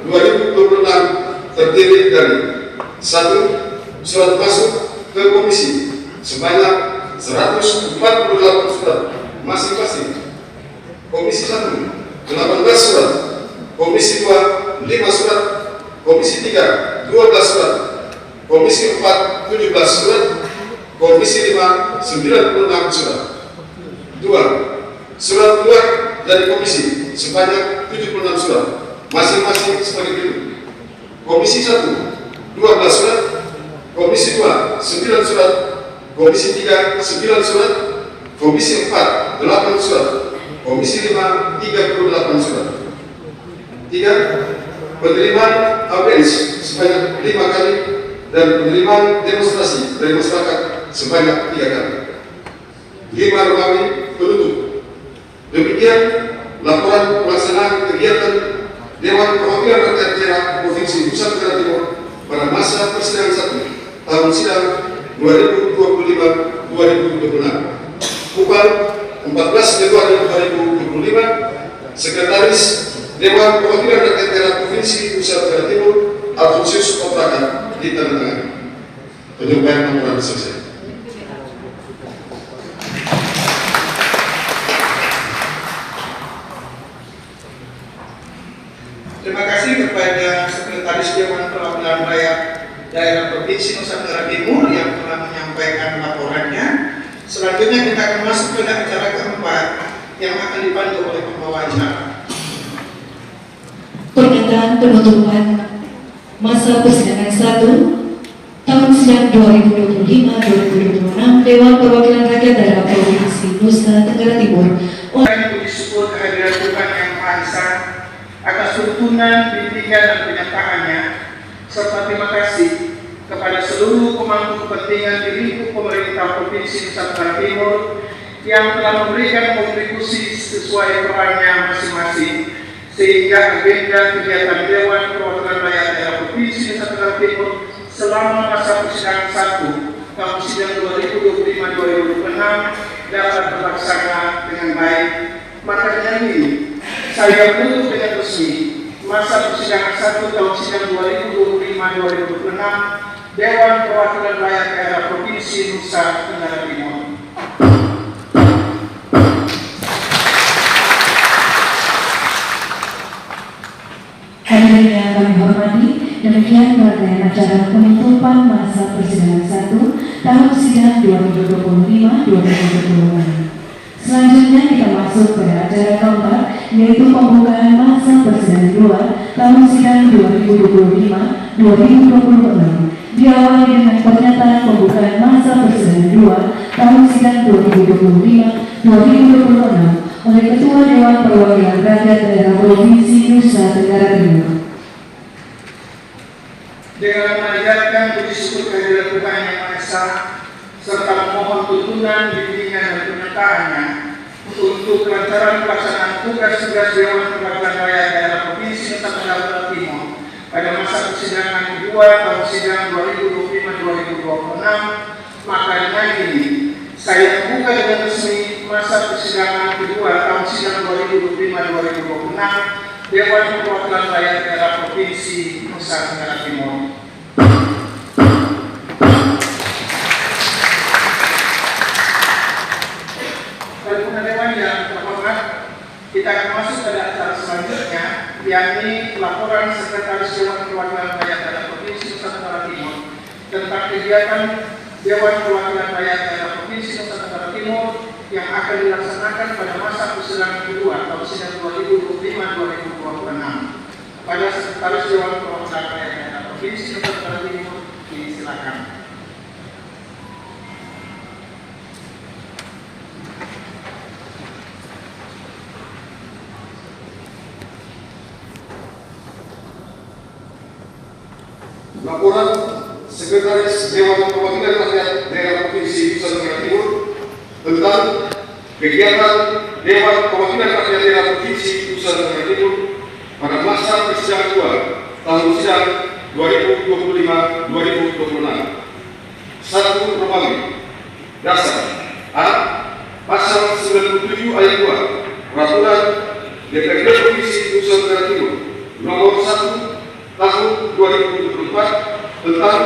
2026 terdiri dari 1. Surat masuk ke komisi sebanyak 148 surat masing-masing. Komisi 1 18 surat, komisi 2 5 surat, komisi 3 12 surat, komisi 4 17 surat, komisi 5 96 surat. 2. Surat keluar dari komisi sebanyak 76 surat masing-masing sebagai berikut. Komisi 1 12 surat, komisi 2 9 surat, komisi 3 9 surat, komisi 4 8 surat, komisi 5 38 surat. 3. Penerimaan audiens sebanyak 5 kali dan penerimaan demonstrasi dari masyarakat sebanyak 3 kali. 5. Romawi penutup. Demikian laporan pelaksanaan kegiatan Dewan Perwakilan Rakyat Daerah Provinsi Nusa Tenggara Timur pada masa persidangan 1 tahun sidang 2025-2026. Pukul 14 Februari 2025, Sekretaris Dewan Perwakilan Rakyat Daerah Provinsi Nusa Tenggara Timur Alfonsius Opraka ditandatangani. Penyampaian laporan selesai. Terima kasih kepada Sekretaris Dewan Perwakilan Rakyat Daerah Provinsi Nusa Tenggara Timur yang telah menyampaikan laporannya. Selanjutnya kita akan masuk ke acara keempat yang akan dipandu oleh pembawa acara. Pernyataan penutupan masa persidangan 1 tahun sidang 2025-2026 Dewan Perwakilan Rakyat Daerah Provinsi Nusa Tenggara Timur. Puji syukur kehadiran Tuhan Yang Maha Esa atas tuntunan, bimbingan dan penyertaannya, serta terima kasih kepada seluruh pemangku kepentingan di lingkup pemerintah Provinsi Nusa Tenggara Timur yang telah memberikan kontribusi sesuai perannya masing-masing, sehingga agenda kegiatan Dewan Perwakilan Rakyat Daerah Provinsi Nusa Tenggara Timur selama masa persidangan 1 tahun sidang 2025-2026 dapat terlaksana dengan baik. Maka dengan ini saya menutup dengan resmi masa persidangan 1 tahun sidang 2025-2026 Dewan Perwakilan Rakyat Daerah Provinsi Nusa Tenggara Timur. Hadirin yang kami hormati, demikian rangkaian acara penutupan masa persidangan 1 tahun sidang 2025-2026. Selanjutnya kita masuk pada acara keempat, yaitu pembukaan masa persidangan 2 tahun sidang 2025-2026. Diawali dengan pernyataan pembukaan masa persidangan 2 tahun sidang 2025-2026 oleh Ketua Dewan Perwakilan Rakyat Daerah Provinsi Nusa Tenggara Timur. Dengan mengajarkan puji syukur kehadiran Tuhan Yang Maha Esa serta memohon tuntunan, bimbingan dan penyertaannya untuk kelancaran pelaksanaan tugas-tugas Dewan Perwakilan Rakyat Daerah Provinsi Nusa Tenggara Timur pada masa persidangan kedua tahun sidang 2025-2026, maka dengan ini saya membuka dengan resmi masa persidangan kedua tahun sidang 2025-2026 Dewan Perwakilan Rakyat Daerah Provinsi Nusa Tenggara Timur. Para Dewan yang terhormat, kita akan masuk pada acara selanjutnya, yakni laporan Sekretaris Dewan Perwakilan Rakyat Daerah Provinsi Nusa Tenggara Timur tentang kegiatan Dewan Perwakilan Rakyat Daerah Provinsi Nusa Tenggara Timur yang akan dilaksanakan pada masa persidangan kedua tahun sidang 2025-2026. Pada Sekretaris Dewan Perwakilan Rakyat Daerah Provinsi Nusa Tenggara Timur, disilakan. Laporan Sekretaris Dewan Perwakilan Rakyat Daerah Provinsi Nusa Tenggara Timur tentang kegiatan Dewan Perwakilan Rakyat Daerah Provinsi Nusa Tenggara Timur pada masa persidangan 2 tahun sidang 2025-2026. 1. Romawi. Dasar A. Pasal 97 ayat 2 Peraturan DPRD Provinsi Nusa Tenggara Timur nomor 1 2024 tentang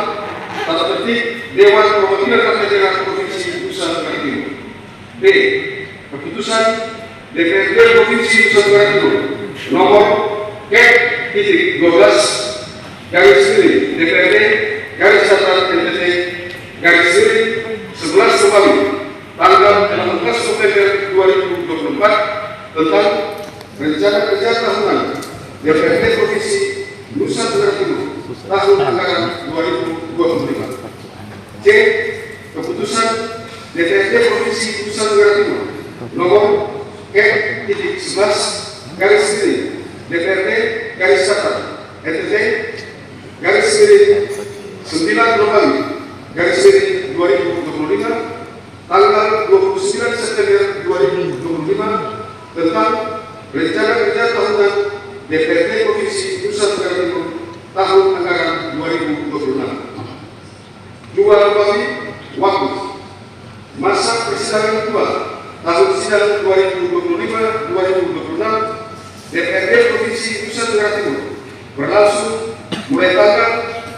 tata tertib Dewan Perwakilan Rakyat Daerah Provinsi Nusa Tenggara Timur. B. Keputusan DPRD Provinsi Nusa Tenggara Timur nomor K-12 garis miring DPRD garis catatan NTT garis miring 11 Romawi tanggal 18 November 2024 tentang rencana kerja tahunan DPRD Provinsi Nusa Tenggara Timur tahun anggaran 2025. C. Keputusan DPRD Provinsi Nusa Tenggara Timur nomor K-11 garis miring DPRD garis catatan NTT garis miring 9 Romawi garis miring 2025 tanggal 29 September 2025 tentang rencana kerja tahunan DPRD Provinsi Nusa Tenggara Timur tahun anggaran 2026. 2 Romawi waktu masa persidangan kedua tahun sidang 2025-2026 DPRD Provinsi Nusa Tenggara Timur berlangsung mulai tanggal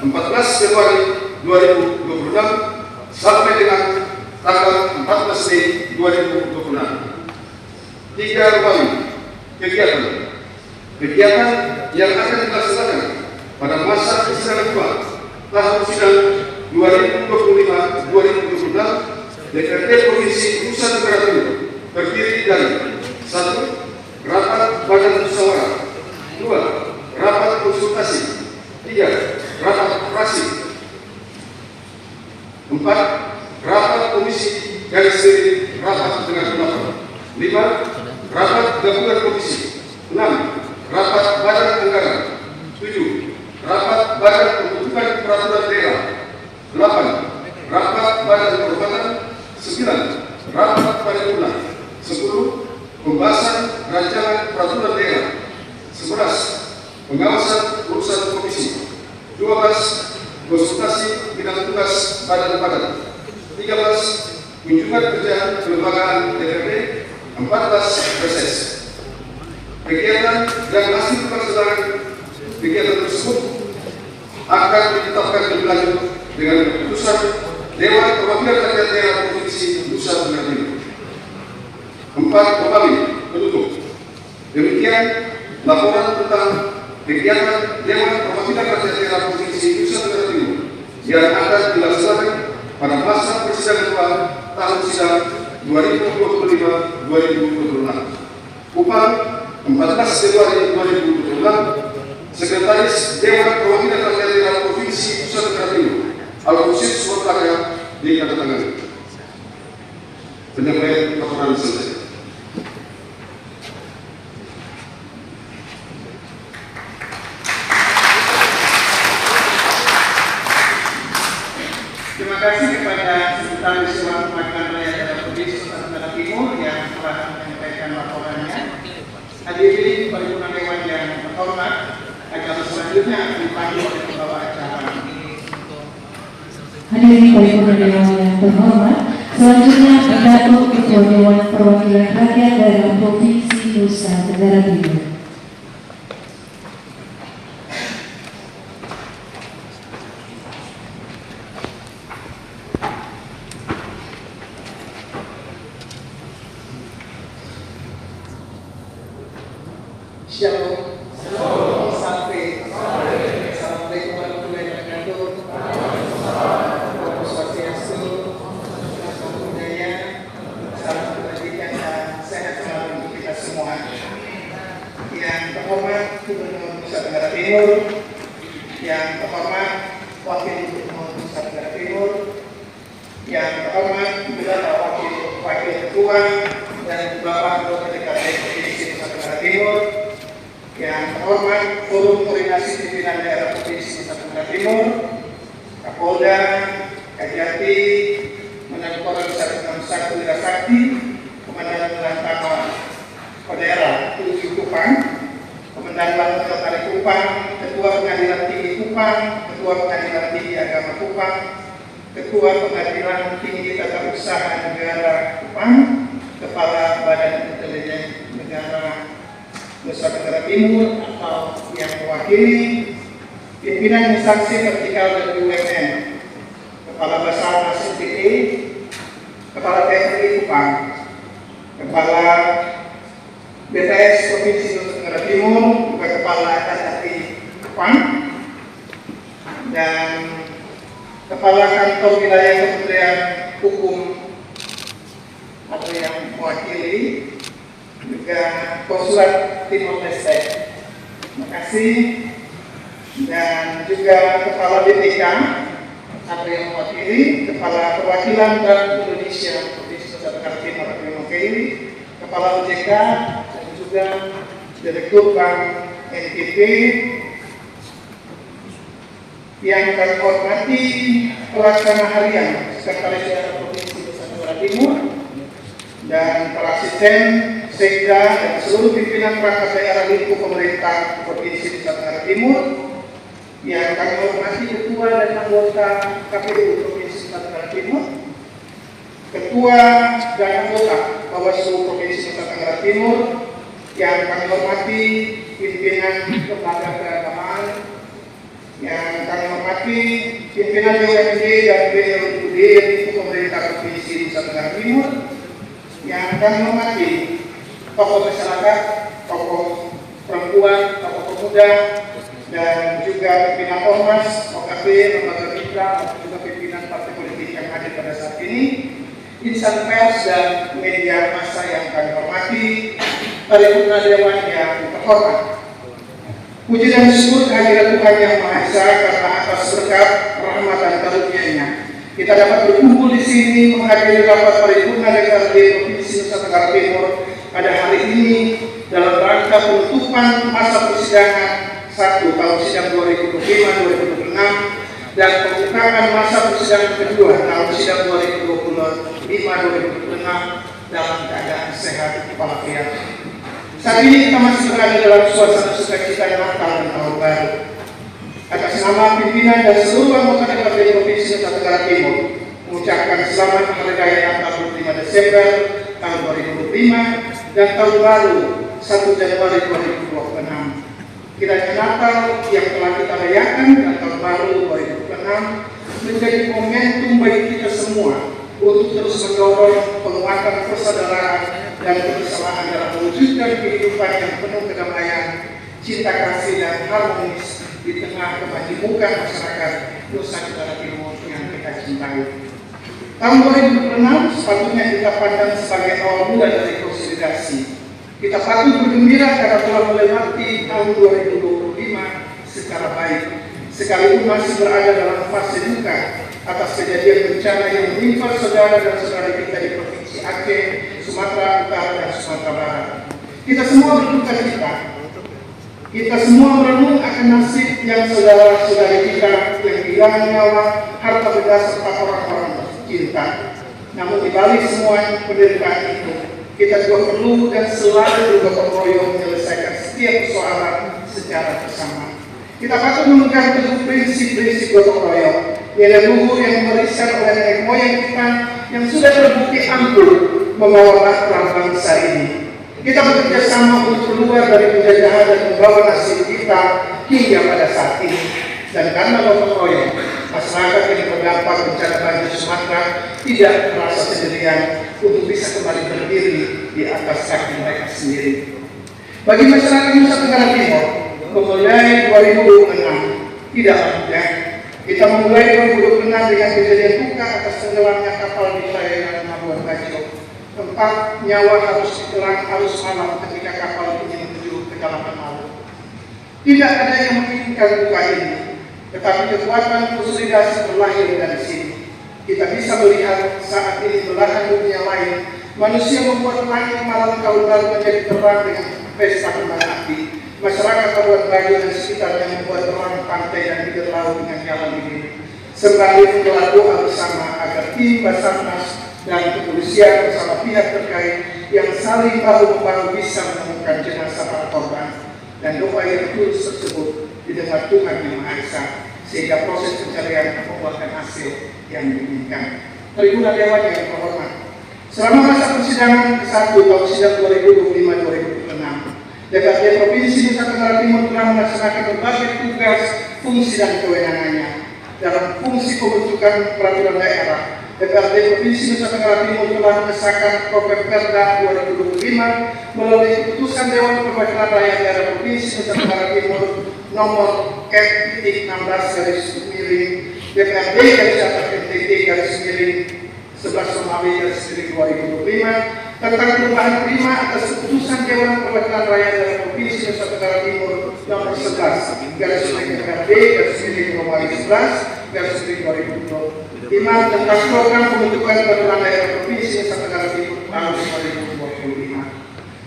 14 Februari 2026 sampai dengan tanggal 14 Mei 2026. 3 Romawi kegiatan yang akan dilaksanakan pada masa persidangan kedua tahun sidang 2025-2026 DPRD Provinsi Nusa Tenggara Timur terdiri dari 1. Rapat badan musyawarah, 2. Rapat konsultasi, 3. Rapat fraksi, 4. Rapat komisi garis miring rapat dengan pendapat, 5. Rapat gabungan komisi, 6. Rapat badan anggaran, 7. Rapat badan pembentukan peraturan daerah, 8. Rapat badan kehormatan, 9. Rapat paripurna, 10. Pembahasan rancangan peraturan daerah, 11. Pengawasan urusan komisi, 12. Konsultasi bidang tugas badan-badan, 13. Kunjungan kerja kelembagaan DPRD, 14. Reses. Kegiatan dan hasil pelaksanaan kegiatan tersebut akan ditetapkan lebih lanjut dengan keputusan Dewan Perwakilan Rakyat Daerah Provinsi Nusa Tenggara Timur. 4. Romawi penutup. Demikian laporan tentang kegiatan Dewan Perwakilan Rakyat Daerah Provinsi Nusa Tenggara Timur yang akan dilaksanakan pada masa persidangan tahun sidang 2025-2026. Kupang 14 Februari 2026. Sekretaris Dewan Perwakilan Rakyat Daerah Provinsi Nusa Tenggara Timur Al-Husin Sumatera ditandatangani. Penyampaian laporan selesai. Terima kasih kepada Sekretaris Dewan Perwakilan Rakyat Daerah Provinsi Nusa Tenggara Timur yang telah menyampaikan laporannya. Hadirin paripurna dewan yang terhormat, acara selanjutnya akan dipandu oleh pembawa acara. Hadirin paripurna dewan yang terhormat, selanjutnya pidato Ketua Dewan Perwakilan Rakyat Daerah Provinsi Nusa Tenggara Timur. Shalom. Sampai. Assalamualaikum warahmatullahi wabarakatuh. Om Swastiastu, Namo Buddhaya, salam kebajikan dan sehat selalu untuk kita semua. Yang terhormat Gubernur Nusa Tenggara Timur, yang terhormat Wakil Gubernur Nusa Tenggara Timur, yang terhormat beberapa wakil ketua dan Bapak Ketua DPRD Provinsi Nusa Tenggara Timur, yang terhormat Forum Koordinasi Pimpinan Daerah Provinsi Nusa Tenggara Timur, Kapolda, Kajati, Menko Polhukam 1 Wira Sakti, Komandan Lantamal Kodera Tujuh Kupang, Komandan Lantamal Tari Kupang, Ketua Pengadilan Tinggi Kupang, Ketua Pengadilan Tinggi Agama Kupang, Ketua Pengadilan Tinggi Tata Usaha Negara Kupang, Kepala Badan Intelijen Negara Nusa Tenggara Timur atau yang mewakili, pimpinan instansi vertikal dan BUMN, Kepala Basarnas NTT, Kepala TNI Kupang, Kepala BTS Provinsi Nusa Tenggara Timur, juga Kepala KKI Kupang, dan Kepala Kantor Wilayah Kementerian Hukum atau yang mewakili, juga Konsulat Timor Leste. Terima kasih. Dan juga Kepala BPK atau yang mewakili, Kepala Perwakilan Bank Indonesia Provinsi Nusa Tenggara Timur atau yang mewakili, Kepala OJK, dan juga Direktur Bank NTT. Yang kami hormati pelaksana harian Sekretaris Daerah Provinsi Nusa Tenggara Timur dan para asisten, sekda, dan seluruh pimpinan perangkat daerah lingkup pemerintah Provinsi Nusa Tenggara Timur. Yang kami hormati Ketua dan anggota KPU Provinsi Nusa Tenggara Timur, Ketua dan anggota Bawaslu Provinsi Nusa Tenggara Timur. Yang kami hormati pimpinan lembaga keagamaan, yang kami hormati pimpinan BUMD dan BUMD lingkup pemerintah Provinsi Nusa Tenggara Timur. Yang kami hormati tokoh masyarakat, tokoh perempuan, tokoh pemuda, dan juga pimpinan Ormas, OKP, lembaga mitra, dan juga pimpinan partai politik yang hadir pada saat ini, insan pers dan media massa yang kami hormati, paripurna dewan yang terhormat. Puji dan syukur kehadiran Tuhan Yang Maha Esa karena atas berkat, rahmat dan karunia-Nya kita dapat berkumpul di sini menghadiri rapat paripurna DPRD Provinsi Nusa Tenggara Timur pada hari ini dalam rangka penutupan masa persidangan 1 tahun sidang 2025-2026 dan pembukaan masa persidangan kedua tahun sidang 2025-2026 dalam keadaan sehat walafiat. Saat ini kita masih berada dalam suasana sukacita Natal dan Tahun Baru. Atas nama pimpinan dan seluruh anggota DPRD Provinsi Nusa Tenggara Timur mengucapkan selamat Hari Raya Natal 25 Desember tahun 2025 dan Tahun Baru 1 Januari 2026. Kiranya Natal yang telah kita rayakan dan Tahun Baru 2026 menjadi momentum bagi kita semua untuk terus mendorong penguatan persaudaraan dan kebersamaan dalam mewujudkan kehidupan yang penuh kedamaian, cinta kasih dan harmonis di tengah kemajemukan masyarakat Nusa Tenggara Timur yang kita cintai. Tahun 2026 sepatutnya kita pandang sebagai awal mula dari konsolidasi. Kita patut bergembira karena telah melewati tahun 2025 secara baik, sekalipun masih berada dalam fase duka atas kejadian bencana yang menimpa saudara dan saudara kita di Provinsi Aceh, Sumatera Utara, dan Sumatera Barat. Kita semua berduka cita. Kita semua merenung akan nasib yang saudara-saudari kita yang kehilangan nyawa, harta benda, serta orang-orang tercinta. Namun di balik semua penderitaan itu, kita juga perlu dan selalu bergotong royong menyelesaikan setiap persoalan secara bersama. Kita patut memegang teguh prinsip-prinsip gotong royong, nilai luhur yang diwariskan oleh nenek moyang kita yang sudah terbukti ampuh membawa bahtera bangsa ini. Kita bekerja sama untuk keluar dari penjajahan dan membawa nasib kita hingga pada saat ini. Dan karena gotong royong, masyarakat yang terdampak bencana banjir Sumatera tidak merasa sendirian untuk bisa kembali berdiri di atas kaki mereka sendiri. Bagi masyarakat Nusa Tenggara Timur, memulai 2006 tidak mudah. Kita memulai 2006 dengan kejadian duka atas tenggelamnya kapal di perairan Labuan Bajo. 4 nyawa harus ditelan arus malam ketika kapal ini menuju ke kedalaman laut. Tidak ada yang menginginkan duka ini, tetapi kekuatan konsolidasi terlahir dari sini. Kita bisa melihat saat ini belahan dunia lain, manusia membuat langit malam tahun baru menjadi terang dengan pesta kembang api. Masyarakat Labuan Bajo dan sekitarnya membuat terang pantai dan bibir laut dengan jalan ini. Sembari menggelar doa bersama agar tim Basarnas dan kepolisian bersama pihak terkait yang saling bahu-membahu bisa menemukan jenazah para korban. Dan doa yang tulus tersebut didengar Tuhan Yang Maha Esa, sehingga proses pencarian membuahkan hasil yang diinginkan. Tribunal Dewan yang terhormat, selama masa persidangan ke-1 tahun sidang 2025-2026, DPRD Provinsi Nusa Tenggara Timur telah melaksanakan berbagai tugas fungsi dan kewenangannya. Dalam fungsi pembentukan peraturan daerah, DPRD Provinsi Nusa Tenggara Timur telah mengesahkan Properda 2025 melalui keputusan Dewan Perwakilan Rakyat Daerah Provinsi Nusa Tenggara Timur nomor F.6/DPRD /NTT/11 Romawi/2025 tentang perubahan prima atas keputusan Dewan Perwakilan Rakyat Daerah Provinsi Nusa Tenggara Timur nomor 11/DPRD Romawi 11/2025 tentang program pembentukan peraturan daerah Provinsi Nusa Tenggara Timur tahun 2025.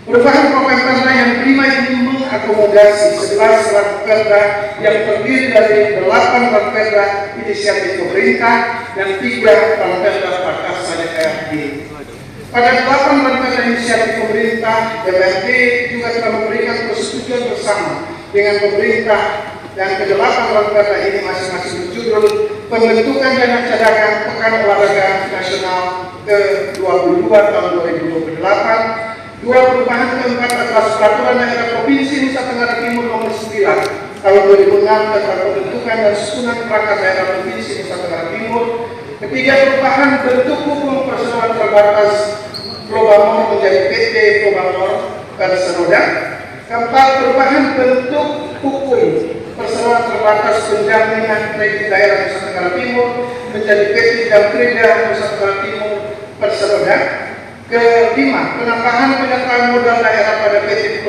Perubahan Properda yang prima ini mengakomodasi 11 Properda yang terdiri dari 8 Properda inisiatif pemerintah dan 3 Properda prakarsa DPRD. Pada 8 Properda inisiatif pemerintah, DPRD juga telah memberikan persetujuan bersama dengan pemerintah, dan ke-8 Properda ini masing-masing berjudul Pembentukan Dana Cadangan Pekan Olahraga Nasional ke-22 tahun 2028, 2 perubahan keempat atas Peraturan Daerah Provinsi Nusa Tenggara Timur nomor 9 tahun 2006 tentang pembentukan dan susunan perangkat daerah Provinsi Nusa Tenggara Timur, ketiga perubahan bentuk hukum perseroan terbatas Flobamor menjadi PT Flobamor Perseroda, keempat perubahan bentuk hukum perseroan terbatas penjaminan kredit daerah Nusa Tenggara Timur menjadi PT Jamkreda Nusa Tenggara Timur Perseroda, kelima penambahan penyertaan modal daerah pada PT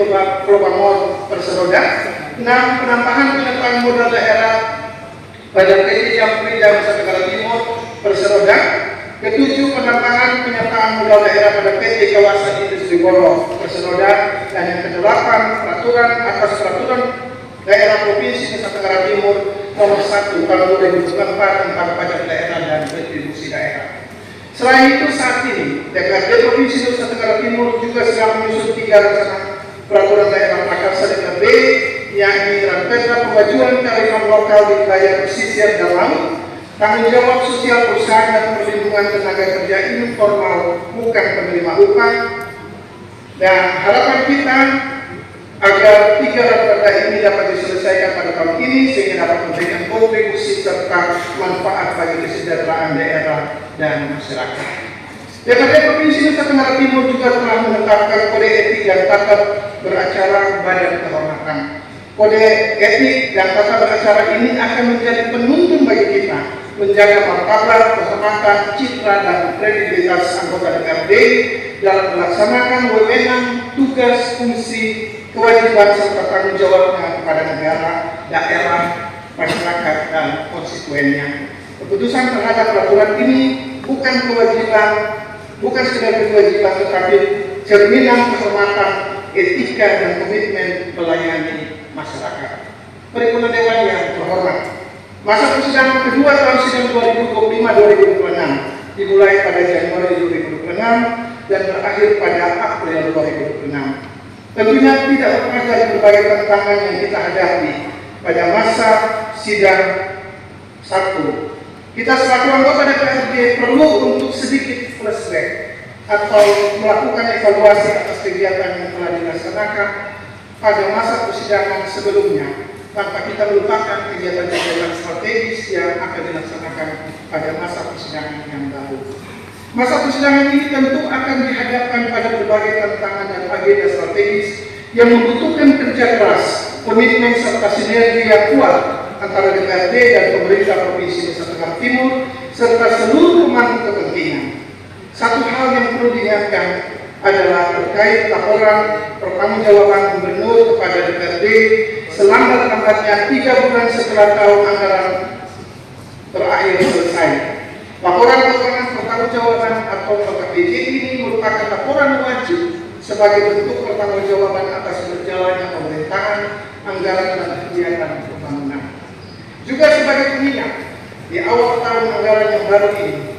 Flobamor Perseroda, 6 penambahan penyertaan modal daerah pada PT Jamkreda Nusa Tenggara Timur Perseroda, ketujuh penambahan penyertaan modal daerah pada PT Kawasan Industri Bolo Perseroda, dan yang ke-8 peraturan atas peraturan daerah Provinsi Nusa Tenggara Timur nomor 1 tahun 2004 tentang pajak daerah dan retribusi daerah. Selain itu, saat ini DPRD Provinsi Nusa Tenggara Timur juga sedang menyusun 3 rencana peraturan daerah prakarsa DPRD, yakni Ranperda Pemajuan Kearifan Lokal di wilayah pesisir dan laut, tanggung jawab sosial perusahaan dan perlindungan tenaga kerja informal bukan penerima upah, dan harapan kita agar 3 Ranperda ini dapat diselesaikan pada tahun ini sehingga dapat memberikan kontribusi serta manfaat bagi kesejahteraan daerah dan masyarakat. DPRD Provinsi Nusa Tenggara Timur juga telah menetapkan kode etik dan tata beracara badan kehormatan. Kode etik dan tata beracara ini akan menjadi penuntun bagi kita menjaga martabat, kehormatan, citra dan kredibilitas anggota DPRD dalam melaksanakan wewenang, tugas, fungsi, kewajiban serta tanggung jawabnya kepada negara, daerah, masyarakat, dan konstituennya. Keputusan terhadap peraturan ini bukan sekedar kewajiban, tetapi cerminan kehormatan, etika, dan komitmen melayani masyarakat. Perhimpunan Dewan yang terhormat, masa persidangan kedua tahun sidang 2025-2026 dimulai pada Januari 2026 dan berakhir pada April 2026. Tentunya tidak lepas dari berbagai tantangan yang kita hadapi pada masa sidang 1. Kita selaku anggota DPRD perlu untuk sedikit flashback atau melakukan evaluasi atas kegiatan yang telah dilaksanakan pada masa persidangan sebelumnya, tanpa kita melupakan kegiatan-kegiatan strategis yang akan dilaksanakan pada masa persidangan yang baru. Masa persidangan ini tentu akan dihadapkan pada berbagai tantangan dan agenda strategis yang membutuhkan kerja keras, komitmen serta sinergi yang kuat antara DPRD dan pemerintah Provinsi Nusa Tenggara Timur serta seluruh pemangku kepentingan. Satu hal yang perlu diingatkan adalah terkait laporan pertanggungjawaban Gubernur kepada DPRD selambat-lambatnya 3 bulan setelah tahun anggaran terakhir selesai. Laporan pertanggungjawaban atau LKPJ ini merupakan laporan wajib sebagai bentuk pertanggungjawaban atas berjalannya pemerintahan, anggaran, dan kegiatan pembangunan. Juga sebagai pengingat, di awal tahun anggaran yang baru ini,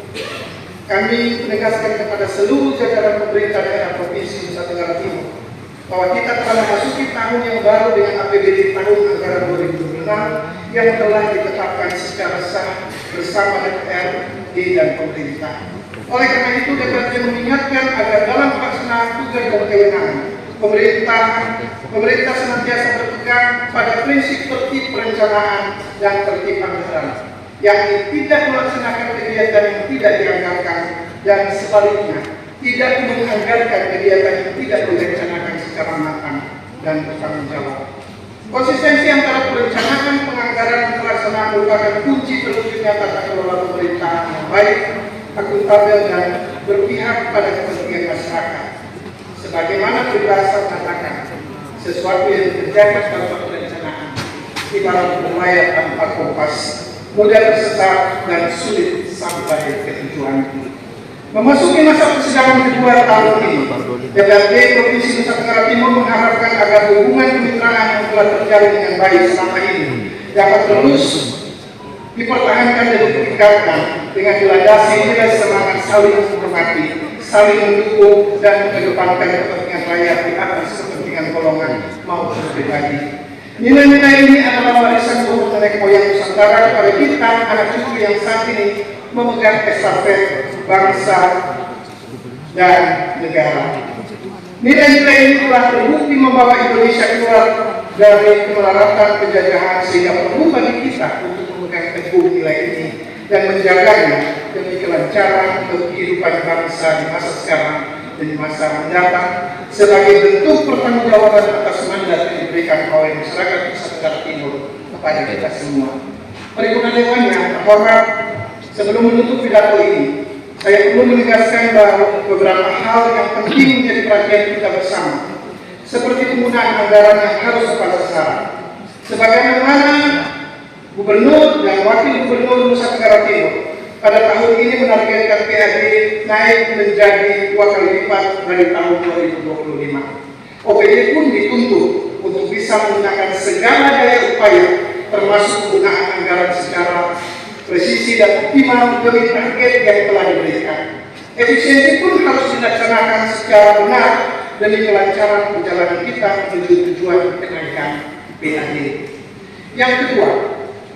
kami menegaskan kepada seluruh jajaran pemerintah daerah Provinsi Nusa Tenggara Timur bahwa kita telah memasuki tahun yang baru dengan APBD tahun anggaran 2026 yang telah ditetapkan secara sah bersama DPRD dan pemerintah. Oleh karena itu, DPRD mengingatkan agar dalam pelaksanaan tugas dan kewenangan pemerintah senantiasa berpegang pada prinsip tertib perencanaan dan tertib anggaran, yakni tidak melaksanakan kegiatan yang tidak dianggarkan dan sebaliknya tidak menganggarkan kegiatan yang tidak direncanakan secara matang dan bertanggung jawab. Konsistensi antara perencanaan, penganggaran, dan pelaksanaan merupakan kunci terwujudnya tata kelola pemerintahan yang baik, akuntabel, dan berpihak pada kepentingan masyarakat. Sebagaimana peribahasa mengatakan, sesuatu yang dikerjakan tanpa perencanaan ibarat berlayar tanpa kompas, mudah tersesat dan sulit sampai ke tujuan. Memasuki masa persidangan kedua tahun ini, DPRD Provinsi Nusa Tenggara Timur mengharapkan agar hubungan kemitraan yang telah terjalin dengan baik selama ini dapat terus dipertahankan dan ditingkatkan dengan dilandasi nilai semangat saling menghormati, saling mendukung, dan mengedepankan kepentingan rakyat di atas kepentingan golongan maupun pribadi. Nilai-nilai ini adalah warisan luhur nenek moyang Nusantara kepada kita, anak cucu yang saat ini memegang estafet bangsa dan negara. Nilai-nilai ini telah terbukti membawa Indonesia keluar dari kemelaratan penjajahan, sehingga perlu bagi kita untuk memegang teguh nilai ini dan menjaganya demi kelancaran kehidupan bangsa di masa sekarang dan di masa mendatang sebagai bentuk pertanggungjawaban atas mandat yang diberikan oleh masyarakat Nusa Tenggara Timur kepada kita semua. Perhimpunan Dewannya terhormat, sebelum menutup pidato ini, saya perlu menegaskan bahwa beberapa hal yang penting menjadi perhatian kita bersama, seperti penggunaan anggaran yang harus tepat sasaran. Sebagaimana Gubernur dan Wakil Gubernur Nusa Tenggara Timur pada tahun ini menargetkan PAD naik menjadi 2 kali lipat dari tahun 2025. OPD pun dituntut untuk bisa menggunakan segala daya upaya, termasuk penggunaan anggaran secara presisi dan optimal demi target yang telah diberikan. Efisiensi pun harus dilaksanakan secara benar demi kelancaran perjalanan kita menuju tujuan kenaikan PAD. Yang kedua,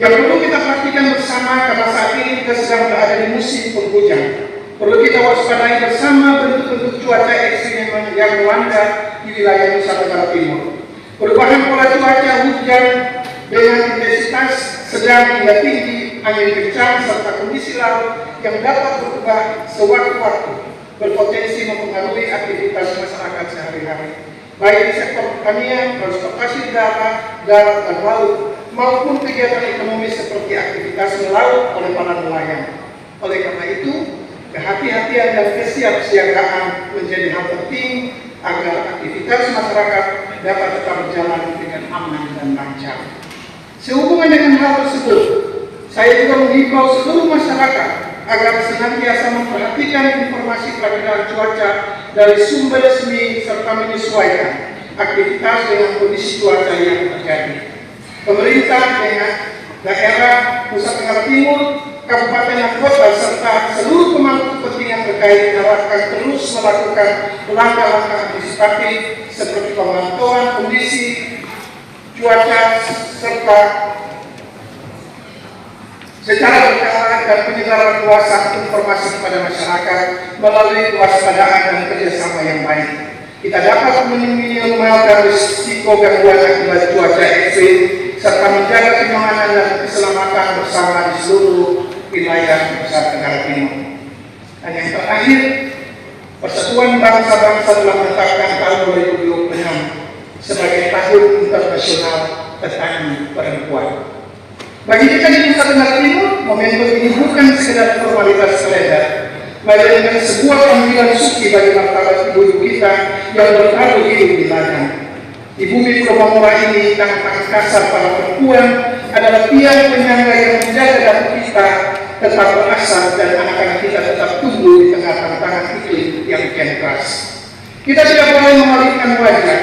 yang perlu kita perhatikan bersama karena saat ini kita sedang berada di musim penghujan. Perlu kita waspadai bersama bentuk-bentuk cuaca ekstrim yang melanda di wilayah Nusa Tenggara Timur. Perubahan pola cuaca hujan dengan intensitas sedang hingga tinggi, angin kencang, serta kondisi laut yang dapat berubah sewaktu-waktu berpotensi mempengaruhi aktivitas masyarakat sehari-hari, baik di sektor pertanian, transportasi darat dan laut, maupun kegiatan ekonomi seperti aktivitas melaut oleh para nelayan. Oleh karena itu, kehati-hatian dan kesiapsiagaan menjadi hal penting agar aktivitas masyarakat dapat tetap berjalan dengan aman dan lancar. Sehubungan dengan hal tersebut, saya juga menghimbau seluruh masyarakat agar senantiasa memperhatikan informasi perakiraan cuaca dari sumber resmi serta menyesuaikan aktivitas dengan kondisi cuaca yang terjadi. Pemerintah dengan daerah Nusa Tenggara Timur, kabupaten dan kota serta seluruh pemangku kepentingan terkait diharapkan terus melakukan langkah-langkah antisipatif seperti pemantauan kondisi cuaca serta secara berkala dan penyebaran luasan informasi kepada masyarakat melalui kewaspadaan dan kerjasama yang baik. Kita dapat meminimalkan risiko gangguan akibat cuaca ekstrim serta menjaga kenyamanan dan keselamatan bersama di seluruh wilayah Nusa Tenggara Timur. Dan yang terakhir, Persatuan Bangsa-Bangsa telah menetapkan tahun 2026 sebagai Tahun Internasional Petani Perempuan. Bagi kita di Nusa Tenggara Timur, momentum ini bukan sekedar formalitas kalender, melainkan sebuah panggilan suci bagi martabat ibu-ibu kita yang bertaruh hidup di ladang. Di bumi Pulau Mamora ini, tangan-tangan kasar para perempuan adalah tiang penyangga yang menjaga dapur kita tetap berasal dan anak-anak kita tetap tumbuh di tengah tantangan iklim yang kian keras. Kita tidak boleh memalingkan wajah.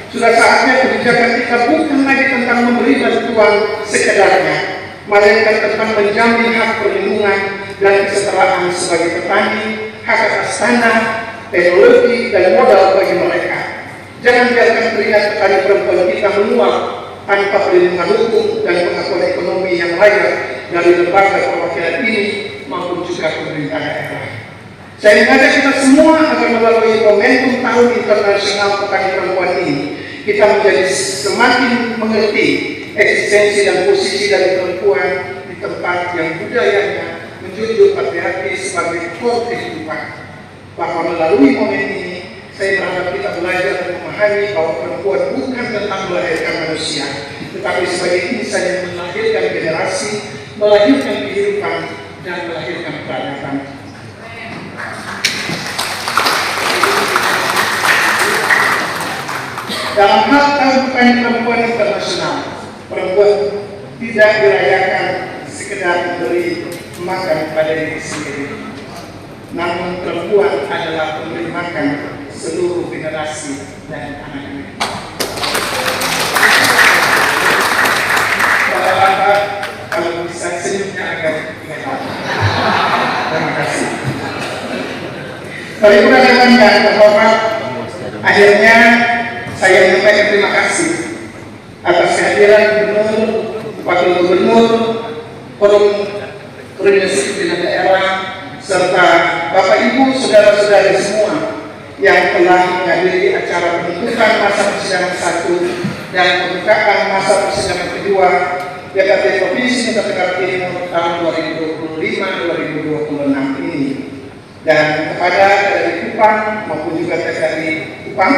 Sudah saatnya kebijakan kita bukan lagi tentang memberi bantuan sekedarnya, melainkan tentang menjamin hak perlindungan dan kesetaraan sebagai petani, hak atas tanah, teknologi, dan modal bagi mereka. Jangan biarkan keringat petani perempuan kita menguap tanpa perlindungan hukum dan pengakuan ekonomi yang layak dari lembaga perwakilan ini maupun juga pemerintah daerah. Saya mengajak kita semua agar melalui momentum Tahun Internasional Petani Perempuan ini, kita menjadi semakin mengerti eksistensi dan posisi dari perempuan di tempat yang budayanya menjunjung patriarki sebagai core kehidupan. Bahwa melalui momen ini, saya berharap kita belajar dan memahami bahwa perempuan bukan tentang melahirkan manusia, tetapi sebagai insan yang melahirkan generasi, melahirkan kehidupan, dan melahirkan peradaban. Dalam hal Tahun Petani Perempuan Internasional, perempuan tidak dirayakan sekedar memberi makan pada diri sendiri, namun perempuan adalah pemberi makan seluruh generasi dan anak-anak. Bapak-bapak, kalau bisa senyumnya agak ingat. Terima kasih. Baik, rekan-rekan dan terhormat, akhirnya saya menyampaikan terima kasih atas kehadiran Gubernur, Wakil Gubernur, Forum Koordinasi Pimpinan Daerah, serta Bapak Ibu, saudara-saudari semua yang telah menghadiri acara pembukaan masa persidangan 1 dan pembukaan masa persidangan kedua DKP Provinsi Nusa Tenggara Timur tahun 2025-2026 ini, dan kepada dari Kupang maupun juga dari Kupang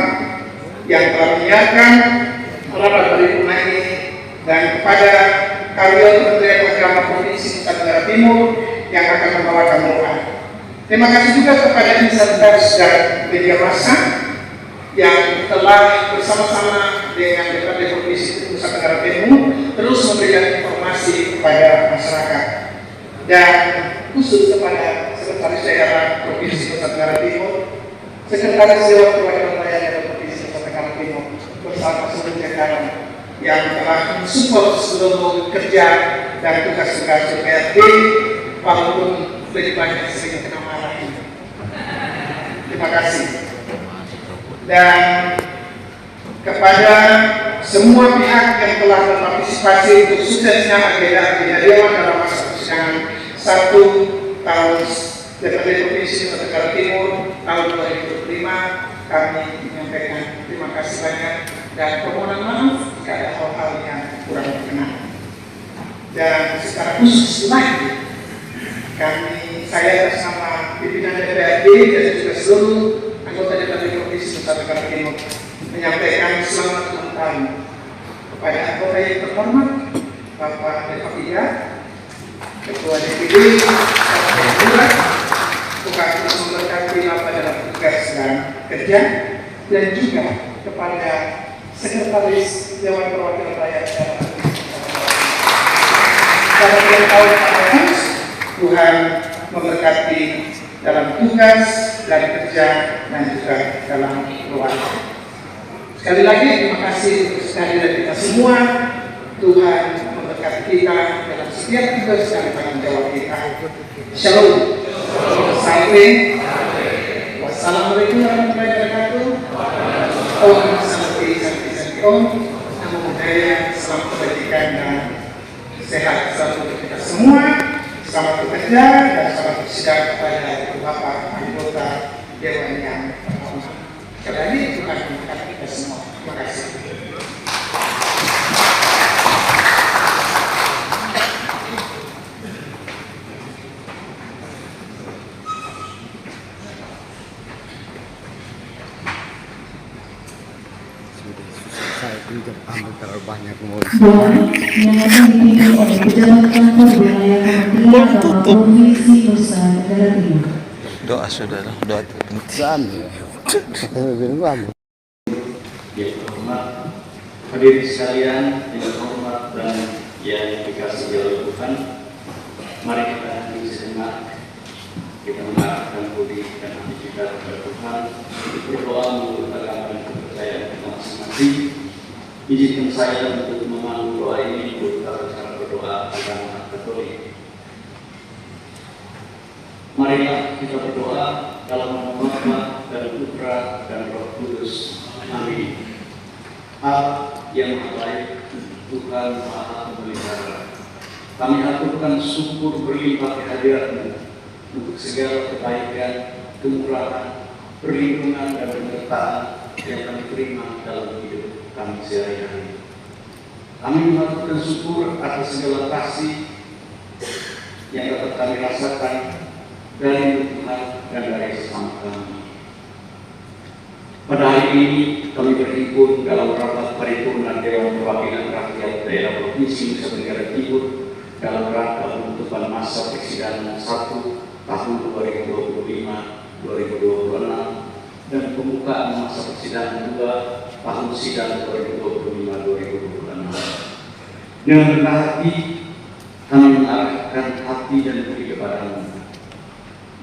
yang telah menyiapkan rapat paripurna ini, dan kepada karyawan Kementerian Agama Provinsi Nusa Tenggara Timur yang akan membawakan doa. Terima kasih juga kepada insan pers dan media massa yang telah bersama-sama dengan DPRD Provinsi Nusa Tenggara Timur terus memberikan informasi kepada masyarakat, dan khusus kepada Sekretaris Daerah Provinsi Nusa Tenggara Timur, Sekretaris Dewan Perwakilan Rakyat Provinsi Nusa Tenggara Timur bersama seluruh jajaran yang telah mensupport seluruh kerja dan tugas-tugas DPRD, walaupun lebih banyak sering kena marah ini. Terima kasih. Dan kepada semua pihak yang telah berpartisipasi untuk suksesnya agenda Dewan dalam masa persidangan 1 tahun DPRD Provinsi Nusa Tenggara Timur tahun 2025, kami menyampaikan terima kasih banyak dan permohonan maaf jika ada hal-hal yang kurang berkenan. Dan secara khusus lagi, saya bersama pimpinan DPRD dan juga seluruh anggota DPRD Provinsi Nusa Tenggara Timur menyampaikan selamat ulang tahun kepada anggota yang terhormat Bapak Devakida, Ketua DPD, bukan untuk memberkati Bapak dalam tugas dan kerja, dan juga kepada Sekretaris Dewan Perwakilan Rakyat daerah. Pada tahun Tuhan memberkati dalam tugas dan kerja dan juga dalam keluarga. Sekali lagi terima kasih untuk kehadiran kita semua. Tuhan memberkati kita dalam setiap tugas dan tanggung jawab kita. Shalom. Sampai. Wassalamualaikum warahmatullahi wabarakatuh. Om Santi Santi Santi Om. Namo Buddhaya. Selamat kebajikan dan sehat selalu untuk kita semua. Selamat bekerja dan selamat bersidang kepada Bapak anggota Dewan yang terhormat. Sekali lagi Tuhan memberkati kita semua. Terima kasih. Terlalu banyak Doa yang akan dipimpin oleh pejabat kantor wilayah Kementerian Agama Provinsi Nusa Tenggara Timur. doa saudara, doa penting. Yang terhormat hadirin sekalian, yang terhormat dan yang dikasihi oleh Tuhan, mari kita sejenak, kita mengarahkan budi dan hati kita kepada Tuhan, berdoa menurut agama dan kepercayaan kita masing-masing. Izinkan saya untuk memandu doa ini berupa cara berdoa agama Katolik. Marilah kita berdoa dalam nama Bapa dan Putra dan Roh Kudus. Amin. Allah yang Maha Baik, Tuhan Maha Pemelihara, kami aturkan syukur berlimpah kehadiran-Mu untuk segala kebaikan kemurahan, perlindungan dan penyertaan yang kami terima dalam hidup kami sehari-hari. Kami mengaturkan syukur atas segala kasih yang dapat kami rasakan dari Tuhan dan dari sesama kami. Pada hari ini kami berhimpun dalam rapat paripurna Dewan Perwakilan Rakyat Daerah Provinsi Nusa Tenggara Timur dalam rangka penutupan masa persidangan 1 tahun 2025-2026 dan pembukaan masa persidangan 2 tahun sidang 2025-2026. Dengan rendah hati kami mengarahkan hati dan budi kepadamu,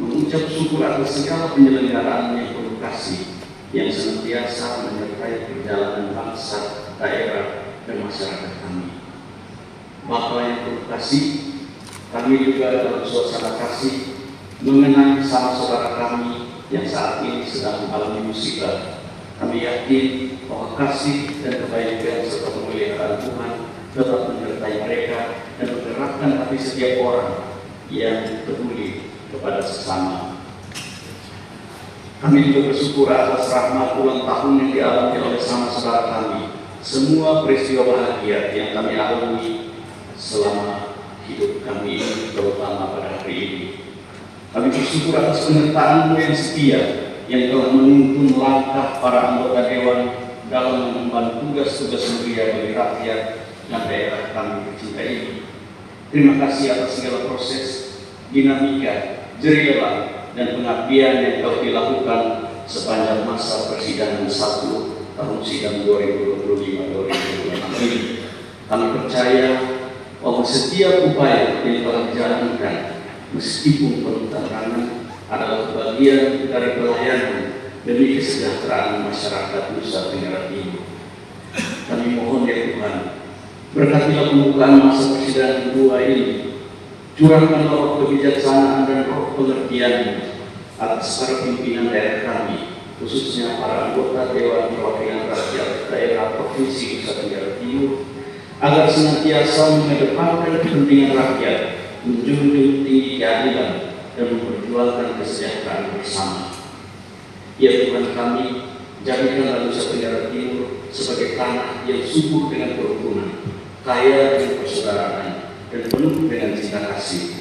mengucap syukur atas segala penyelenggaraan yang penuh kasih yang senantiasa menyertai perjalanan bangsa, daerah, dan masyarakat kami. Bapa yang penuh kasih, kami juga dalam suasana kasih mengenang sama saudara kami yang saat ini sedang mengalami musibah. Kami yakin bahwa kasih dan kebaikan serta pemeliharaan Tuhan tetap menyertai mereka dan menggerakkan hati setiap orang yang peduli kepada sesama. Kami juga bersyukur atas rahmat ulang tahun yang dialami oleh sama saudara kami. Semua peristiwa bahagia yang kami alami selama hidup kami ini, terutama pada hari ini. Kami bersyukur atas penyertaan-Mu yang setia, yang telah menuntun langkah para anggota Dewan dalam mengemban tugas-tugas mulia bagi rakyat dan daerah kami tercinta ini. Terima kasih atas segala proses, dinamika, jerih lelah, dan pengabdian yang telah dilakukan sepanjang masa persidangan 1 tahun sidang 2025-2026 ini. Kami percaya bahwa setiap upaya yang telah dijalankan, meskipun penuh tantangan, adalah bagian dari pelayanan demi kesejahteraan masyarakat Nusa Tenggara Timur. Kami mohon ya Tuhan, berkatilah pembukaan masa persidangan 2 ini. Curahkan roh kebijaksanaan dan roh pengertian atas para pimpinan daerah kami, khususnya para anggota Dewan Perwakilan Rakyat Daerah Provinsi Nusa Tenggara Timur, agar senantiasa mengedepankan kepentingan rakyat, menjunjung tinggi keadilan, dan memperjuangkan kesejahteraan bersama. Ya Tuhan kami, jadikanlah Nusa Tenggara Timur sebagai tanah yang subur dengan kerukunan, kaya dengan persaudaraan, dan penuh dengan cinta kasih.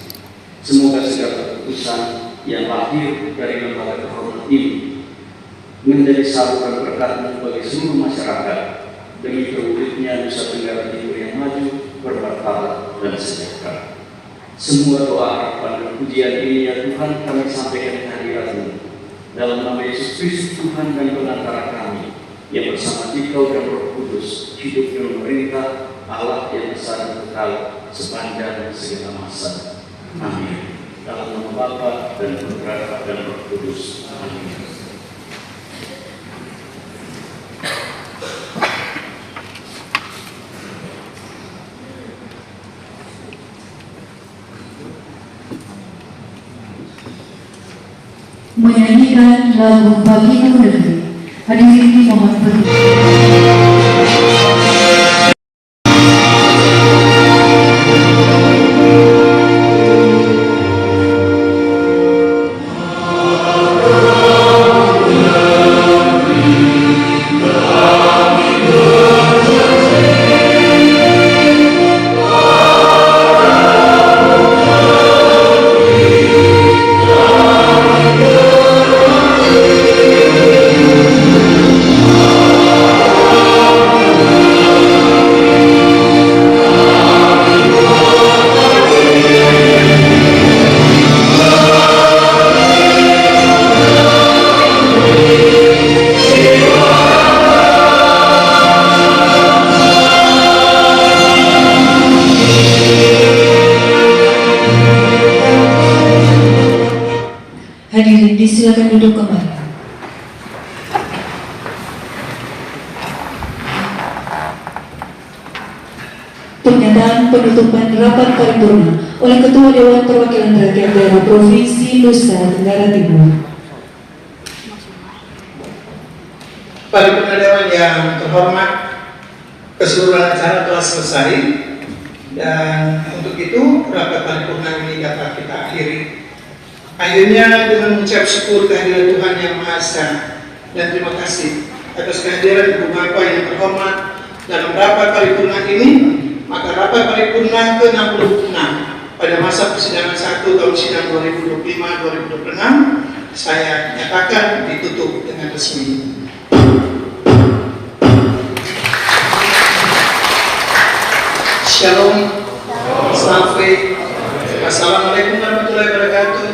Semoga segala keputusan yang lahir dari lembaga terhormat ini menjadi saluran berkat-Mu bagi seluruh masyarakat demi terwujudnya Nusa Tenggara Timur yang maju, bermartabat, dan sejahtera. Semua doa, harapan, dan pujian ini ya Tuhan kami sampaikan kehadirat-Mu dalam nama Yesus Kristus Tuhan dan Penantara kami, yang bersama Dikau dan Roh Kudus hidup dan memerintah Allah yang besar dan kekal sepanjang segala masa. Amin. Dalam nama Bapa dan Putra dan Roh Kudus. Amin. Menyanyikan lagu Bagimu Negeri. Hadirin mohon berdiri. Hadirin disilakan duduk kembali. Pernyataan penutupan rapat paripurna oleh Ketua Dewan Perwakilan Rakyat Daerah Provinsi Nusa Tenggara Timur. Paripurna Dewan yang terhormat, keseluruhan acara telah selesai dan untuk itu rapat paripurna ini dapat kita akhiri. Akhirnya dengan mengucap syukur kehadiran Tuhan Yang Maha Esa dan terima kasih atas kehadiran Ibu Bapak yang terhormat dalam rapat paripurna ini, maka rapat paripurna ke-66 pada masa persidangan 1 tahun sidang 2025-2026 saya nyatakan ditutup dengan resmi. Shalom, Assalamualaikum warahmatullahi wabarakatuh.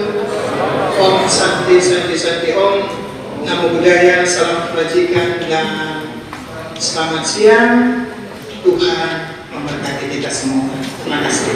Om Santi Santi Santi Om. Namo Buddhaya, salam kebajikan dan selamat siang. Tuhan memberkati kita semua. Terima kasih.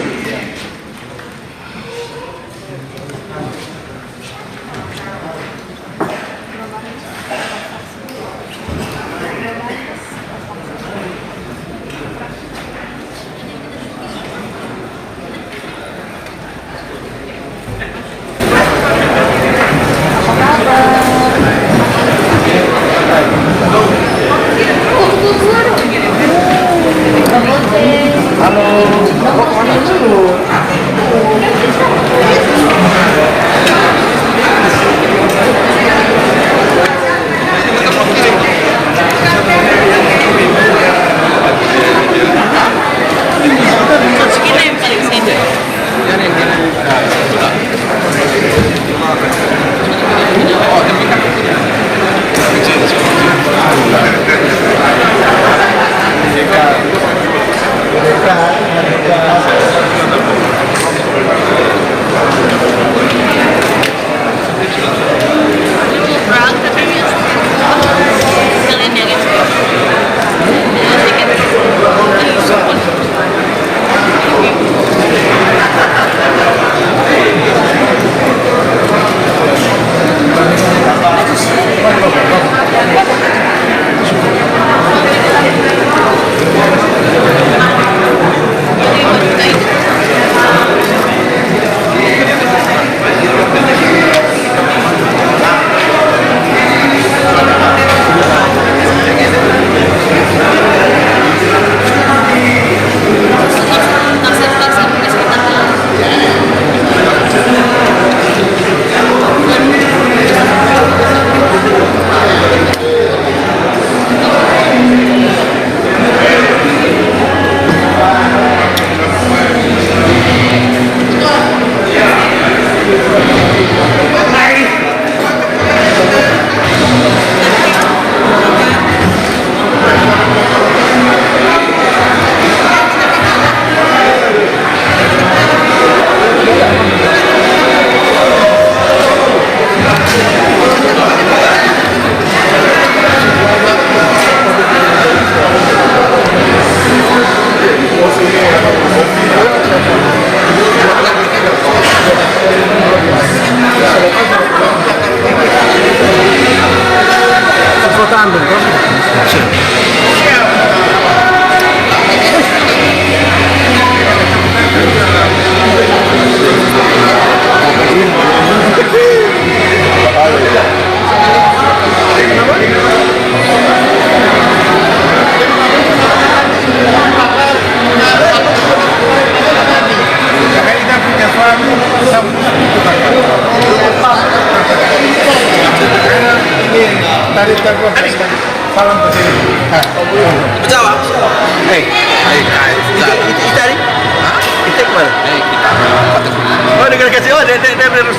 Salam ke sini. Berjawab. Kita tadi. Kita kemana? Kita. Oh, dia kasih. Oh, dia terus.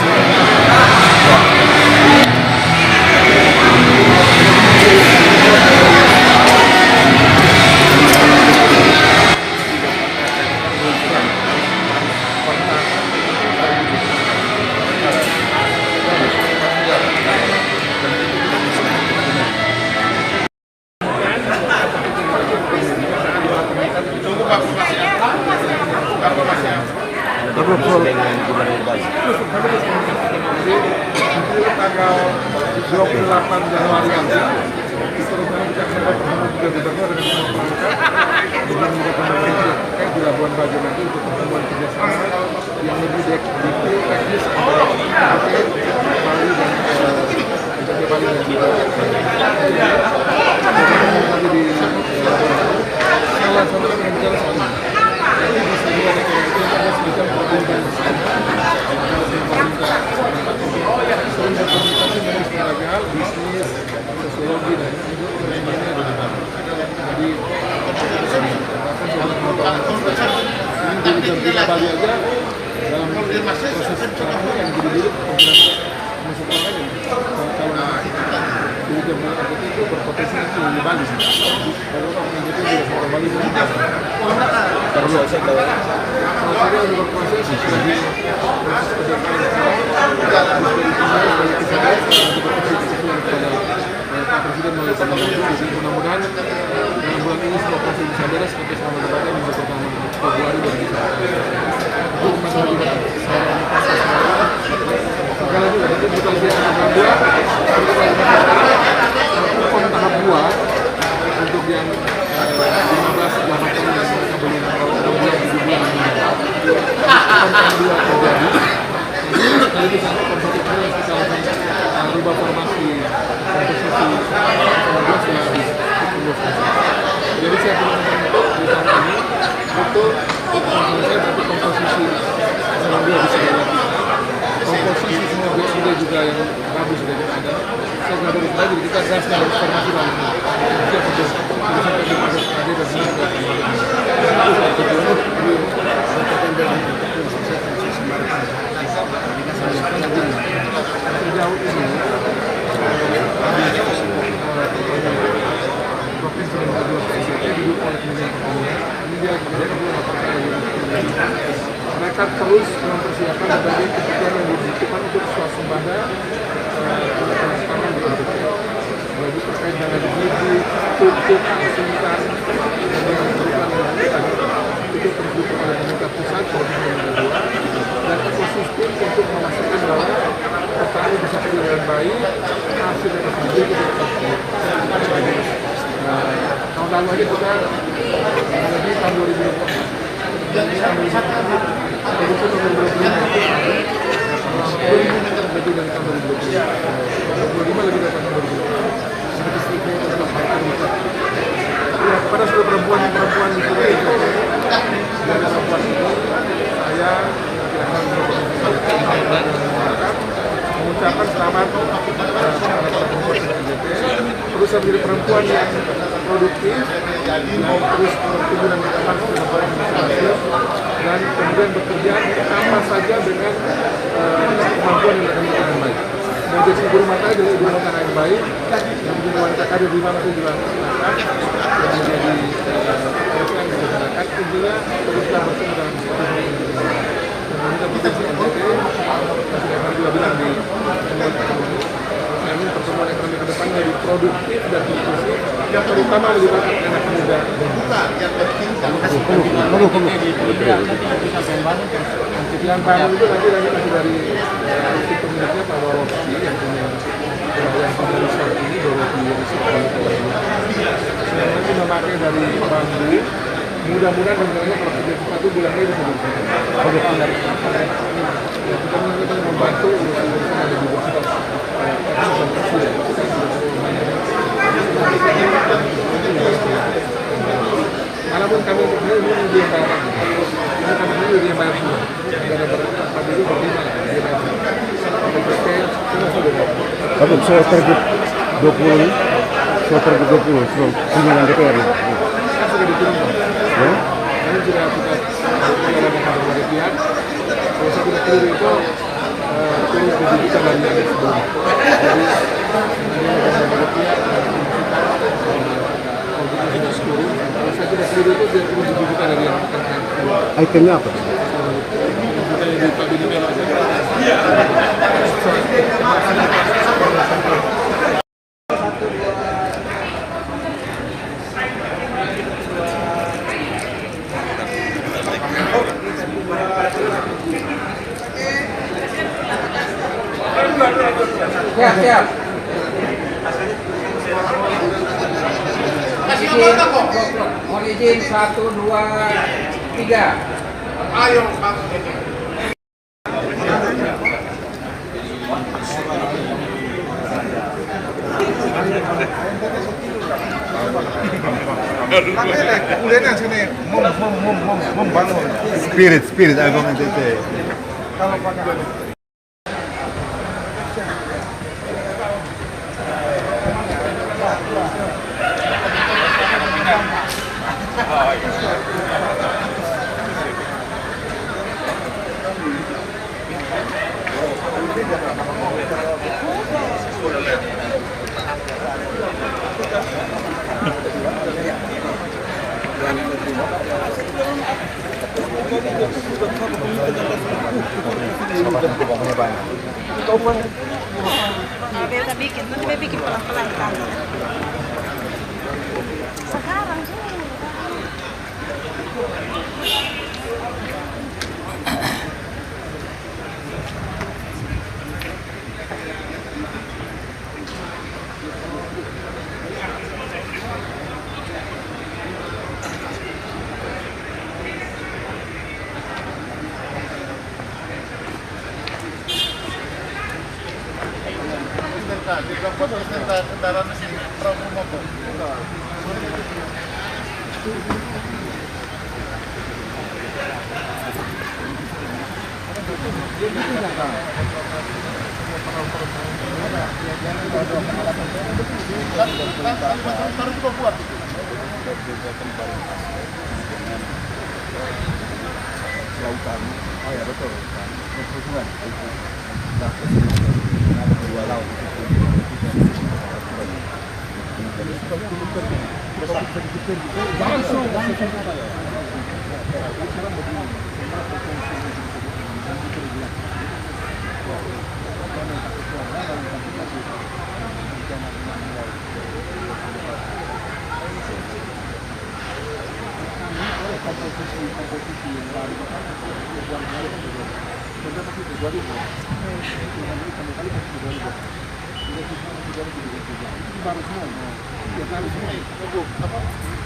Tanggal 28 Januari yang lalu, terutama juga gubernur dengan masyarakat di Labuan Bajo nanti untuk pertemuan kerjasama yang lebih detail teknis antara Bali dan Bali dan di salah satu yang bicara soal ini. Jadi di sebuah negara itu ada semacam perbedaan bersama antara pemerintah yang kedua terjadi. Ini sangat kompetitif yang kita lakukan rubah formasi komposisi 19 yang habis. Jadi saya punya untuk di tahun ini itu saya berarti komposisi semua bisa dilakukan. Komposisi semua BSD juga yang bagus sudah ada. Saya nggak dari lagi kita gas dan formasi lain. Kita fokus sampai di masuk ada dan sejauh ini provinsi dan kedua PSDT didukung oleh Kementerian Pertanian. Ini dia mereka terus mempersiapkan berbagai kebutuhan yang dibutuhkan untuk swasembada pangan di Indonesia. Bagi terkait dengan bibit, pupuk, insan, dan yang diperlukan itu terus didukung oleh pemerintah pusat, provinsi dan kedua, dan ekosistem untuk memastikan bahwa petani bisa hidup dengan baik, hasil yang terjadi itu tetap baik. Tahun lalu aja kita lebih tahun 2024. Dan tahun 2025 lebih dari tahun 2025 lebih dari tahun 2025. Statistiknya tetap baik. Ya, kepada seluruh perempuan di sini dan perempuan ini saya mengucapkan selamat kepada perempuan PSDT. Terus menjadi perempuan yang produktif, yang terus tumbuh dan berkembang dan kemudian bekerja sama saja dengan kemampuan yang akan dengan baik. Mau jadi ibu rumah tangga, jadi ibu rumah tangga yang baik, yang menjadi wanita kader di mana pun juga masyarakat, yang menjadi perusahaan di masyarakat, intinya teruslah bersama dalam situasi yang kita berfungsi NTT, Presiden Jokowi juga bilang di kami pertemuan ekonomi ke depan lebih produktif dan inklusif, yang terutama melibatkan anak muda. Yang bangun itu nanti masih dari si pemiliknya Pak Rofi yang punya resort ini, Dorofi Resort. Nanti memakai dari bambu. Mudah-mudahan rencananya kalau kerja sesuatu bulan ini bisa dilakukan. Kita membantu urusan-urusan yang lebih besar. Walaupun kami ini dia bayar, ini kami ini dia bayar semua. Ada berapa dulu bagaimana dia bayar semua. Tapi soal target 20, soal target 20, soal kunjungan DPR. Kan sudah diturunkan. Ya? Ini sudah kita dengan berbagai pihak. Kalau saya tidak keliru itu turun 7 juta dari yang sebelumnya. Jadi ini dengan berbagai pihak kita turun. Kalau saya tidak keliru itu dia turun 7 juta dari yang sebelumnya. Itemnya apa? Di kabinet aja. Siap. Mohon izin 1, 2, 3. Ayo. Spirit album NTT. Beta bikin, nanti beta bikin pelan-pelan kan. Sekarang sih. di Bangkok harus kendaraan si perahu motor. Baru juga buat lautan. Oh ya betul. Perhubungan. Dua laut.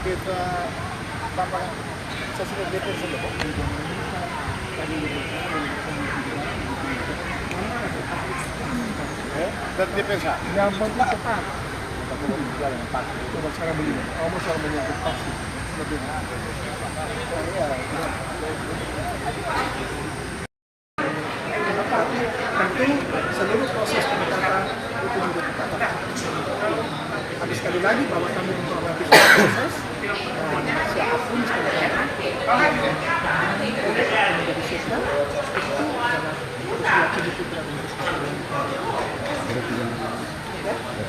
Kita tanpa sesuai DPR saja kok. Dan DPR yang penting cepat. Tapi mau jalan yang pasti. Coba cara beli. Mau cara beli yang pasti. Lebih. Tentu seluruh proses penetapan itu juga kita. Tapi sekali lagi bahwa kami menghormati proses siapapun sekali lagi menjadi sistem itu adalah harus diakini putra dan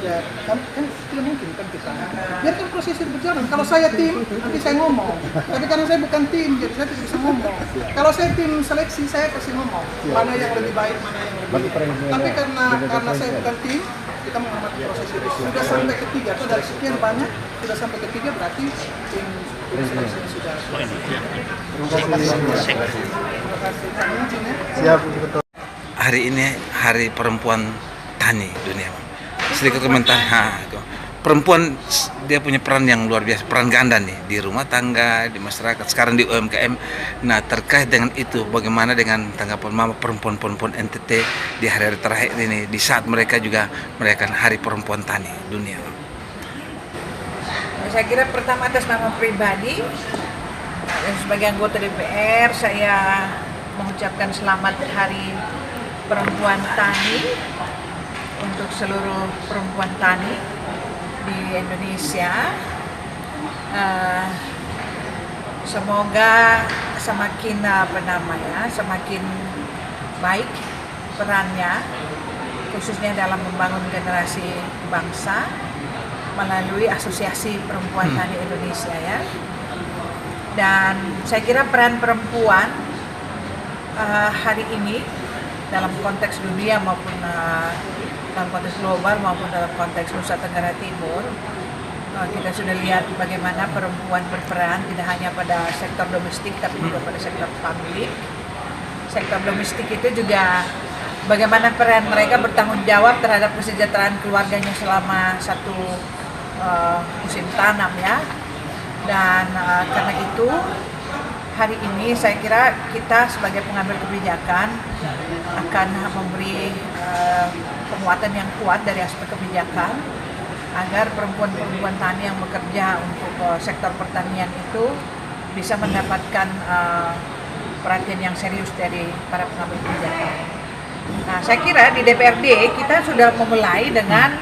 ya kan tidak mungkin kan kita biarkan proses itu berjalan. Kalau saya tim nanti saya ngomong, tapi karena saya bukan tim jadi saya tidak bisa ngomong. Kalau saya tim seleksi saya pasti ngomong mana yang lebih baik mana yang lebih baik. Tapi karena saya bukan tim kita mengamati proses itu sudah sampai ketiga atau dari sekian banyak sudah sampai ketiga berarti tim seleksi sudah. Terima kasih. Siap. Hari ini Hari Perempuan Tani Dunia. Sedikit komentar. Perempuan dia punya peran yang luar biasa, peran ganda nih di rumah tangga, di masyarakat, sekarang di UMKM. Nah, terkait dengan itu, bagaimana dengan tanggapan Mama perempuan-perempuan NTT di hari-hari terakhir ini, di saat mereka juga merayakan Hari Perempuan Tani Dunia? Saya kira pertama atas nama pribadi dan sebagai anggota DPR saya mengucapkan selamat Hari Perempuan Tani untuk seluruh perempuan tani di Indonesia. Semoga semakin semakin baik perannya khususnya dalam membangun generasi bangsa melalui Asosiasi Perempuan Tani Indonesia ya. Dan saya kira peran perempuan hari ini dalam konteks dunia maupun dalam konteks global maupun dalam konteks Nusa Tenggara Timur, kita sudah lihat bagaimana perempuan berperan tidak hanya pada sektor domestik tapi juga pada sektor publik. Sektor domestik itu juga bagaimana peran mereka bertanggung jawab terhadap kesejahteraan keluarganya selama satu musim tanam ya. Dan karena itu hari ini saya kira kita sebagai pengambil kebijakan akan memberi penguatan yang kuat dari aspek kebijakan agar perempuan-perempuan tani yang bekerja untuk sektor pertanian itu bisa mendapatkan perhatian yang serius dari para pengambil kebijakan. Nah, saya kira di DPRD kita sudah memulai dengan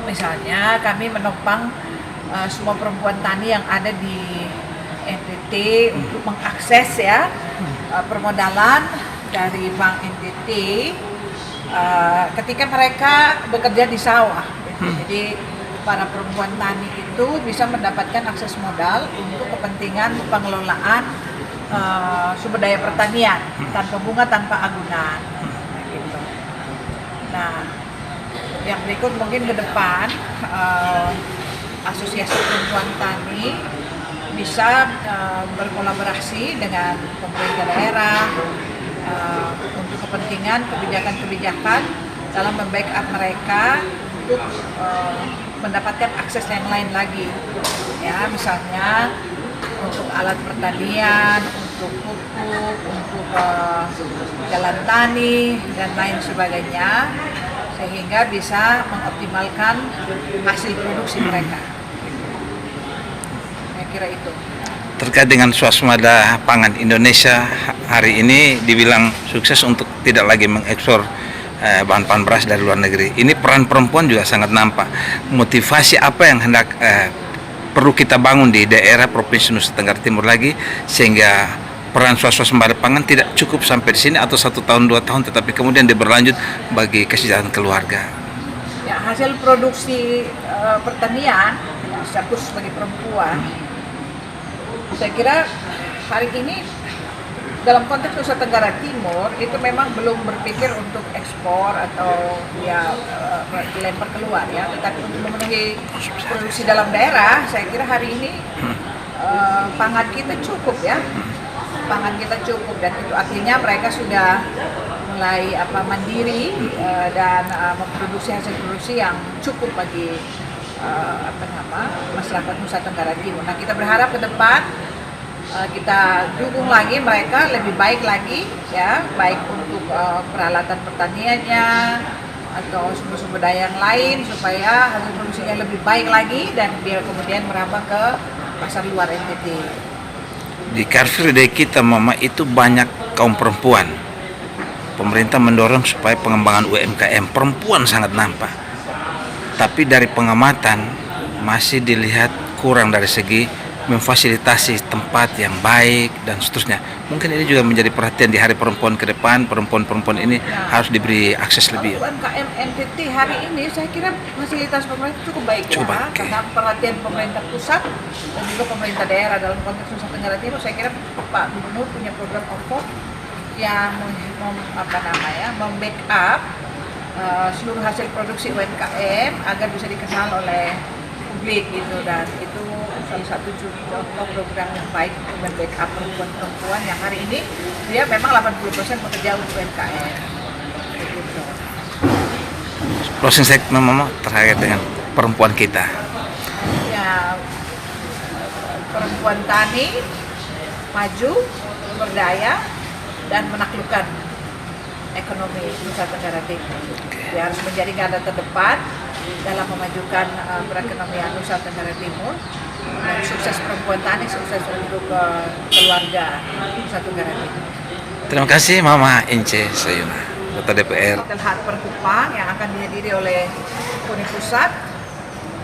misalnya kami menopang semua perempuan tani yang ada di NTT untuk mengakses ya permodalan dari Bank NTT ketika mereka bekerja di sawah. Jadi para perempuan tani itu bisa mendapatkan akses modal untuk kepentingan pengelolaan sumber daya pertanian tanpa bunga, tanpa agunan. Gitu. Nah, yang berikut mungkin ke depan Asosiasi Perempuan Tani bisa berkolaborasi dengan pemerintah daerah untuk kepentingan kebijakan-kebijakan dalam membackup mereka untuk mendapatkan akses yang lain lagi ya, misalnya untuk alat pertanian, untuk pupuk, untuk jalan tani dan lain sebagainya, sehingga bisa mengoptimalkan hasil produksi mereka. Saya kira itu. Terkait dengan swasembada pangan Indonesia hari ini dibilang sukses untuk tidak lagi mengekspor bahan-bahan beras dari luar negeri. Ini peran perempuan juga sangat nampak. Motivasi apa yang hendak perlu kita bangun di daerah Provinsi Nusa Tenggara Timur lagi sehingga peran swasembada pangan tidak cukup sampai di sini atau 1 tahun 2 tahun, tetapi kemudian dia berlanjut bagi kesejahteraan keluarga. Ya, hasil produksi pertanian status sebagai perempuan, saya kira hari ini dalam konteks Nusa Tenggara Timur itu memang belum berpikir untuk ekspor atau ya dilempar keluar ya, tetapi untuk memenuhi produksi dalam daerah, saya kira hari ini pangan kita cukup ya, pangan kita cukup, dan itu artinya mereka sudah mulai mandiri dan memproduksi hasil produksi yang cukup bagi masyarakat Nusa Tenggara Timur. Nah, kita berharap ke depan kita dukung lagi mereka lebih baik lagi ya, baik untuk peralatan pertaniannya atau sumber-sumber daya yang lain supaya hasil produksinya lebih baik lagi dan biar kemudian merambah ke pasar luar NTT. Di Car Free Day kita Mama itu banyak kaum perempuan. Pemerintah mendorong supaya pengembangan UMKM perempuan sangat nampak. Tapi dari pengamatan masih dilihat kurang dari segi memfasilitasi tempat yang baik dan seterusnya. Mungkin ini juga menjadi perhatian di Hari Perempuan ke depan. Perempuan-perempuan ini harus diberi akses lebih. UMKM NTT hari ini saya kira fasilitas pemerintah cukup baik karena perhatian pemerintah pusat dan juga pemerintah daerah dalam konteks Nusa Tenggara Timur. Saya kira Pak Gubernur punya program OVO yang membackup seluruh hasil produksi UMKM agar bisa dikenal oleh publik gitu, dan itu salah satu contoh program yang baik untuk membackup perempuan-perempuan yang hari ini dia memang 80% bekerja untuk UMKM. Gitu. Closing statement Mama terkait dengan perempuan kita. Ya, perempuan tani maju, berdaya dan menaklukkan ekonomi Nusa Tenggara Timur. Dia harus menjadi garda terdepan dalam memajukan perekonomian Nusa Tenggara Timur, dan sukses perempuan tani, sukses untuk keluarga Nusa Tenggara Timur. Terima kasih Mama Ince Sayuna, Ketua DPR. Hotel Harper Kupang yang akan dihadiri oleh KONI Pusat,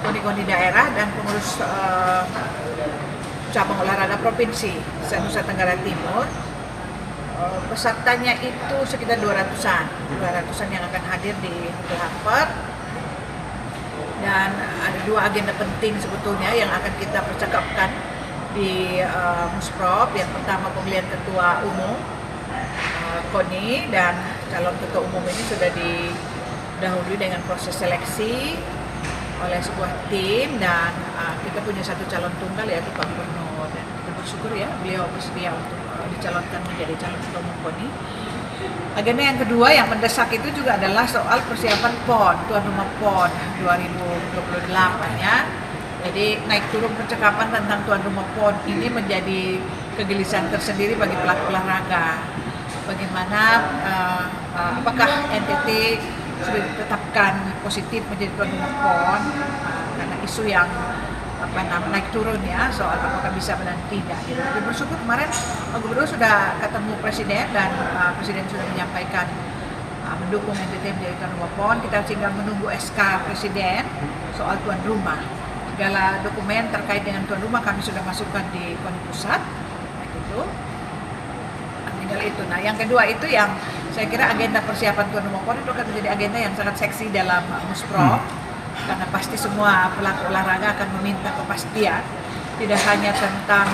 KONI daerah, dan pengurus cabang olahraga provinsi Nusa Tenggara Timur. Pesertanya itu sekitar 200-an yang akan hadir di Hotel Harper, dan ada 2 agenda penting sebetulnya yang akan kita percakapkan di Musprop. Yang pertama pemilihan ketua umum KONI, dan calon ketua umum ini sudah didahului dengan proses seleksi oleh sebuah tim, dan kita punya 1 calon tunggal yaitu Pak Gubernur, dan kita bersyukur ya beliau bersedia untuk dicalonkan menjadi calon ketua umum KONI. Agenda yang kedua yang mendesak itu juga adalah soal persiapan PON, tuan rumah PON 2028 ya. Jadi naik turun percakapan tentang tuan rumah PON ini menjadi kegelisahan tersendiri bagi pelaku olahraga. Bagaimana apakah NTT sudah ditetapkan positif menjadi tuan rumah PON karena isu yang naik turun ya soal apakah bisa dan tidak. Jadi bersyukur kemarin Pak Gubernur sudah ketemu Presiden, dan Presiden sudah menyampaikan mendukung NTT menjadi tuan rumah PON. Kita tinggal menunggu SK Presiden soal tuan rumah. Segala dokumen terkait dengan tuan rumah kami sudah masukkan di KONI Pusat. Gitu. Tinggal itu. Nah, yang kedua itu yang saya kira agenda persiapan tuan rumah PON itu akan menjadi agenda yang sangat seksi dalam Muspro. Karena pasti semua pelaku olahraga akan meminta kepastian, tidak hanya tentang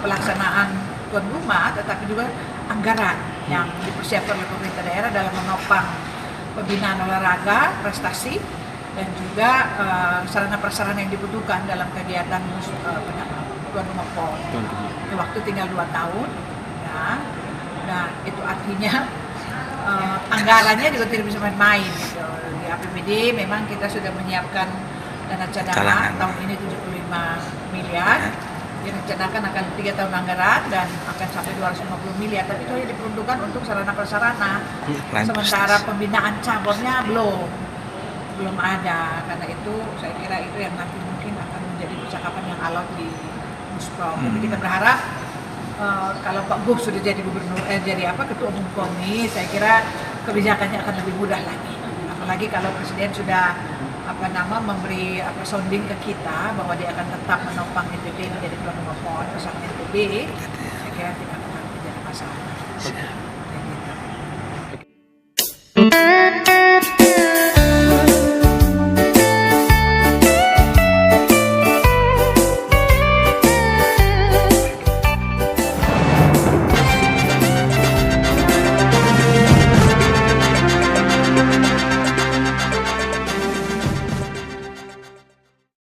pelaksanaan tuan rumah, tetapi juga anggaran yang dipersiapkan oleh pemerintah daerah dalam menopang pembinaan olahraga, prestasi, dan juga sarana prasarana yang dibutuhkan dalam kegiatan tuan rumah PON. Waktu tinggal 2 tahun, ya. Nah itu artinya anggarannya juga tidak bisa main-main. Gitu. Di APBD memang kita sudah menyiapkan dana cadangan tahun ini 75 miliar. Direncanakan akan 3 tahun anggaran dan akan sampai 250 miliar. Tapi itu hanya diperuntukkan untuk sarana prasarana. Sementara pembinaan cabornya belum. belum ada. Karena itu saya kira itu yang nanti mungkin akan menjadi percakapan yang alot di Musprom. Tapi kita berharap kalau Pak Gub sudah jadi ketua umum KONI, saya kira kebijakannya akan lebih mudah lagi. Apalagi kalau Presiden sudah memberi sounding ke kita bahwa dia akan tetap menopang NTB menjadi tuan rumah PON bersama NTB, saya kira tidak akan menjadi masalah.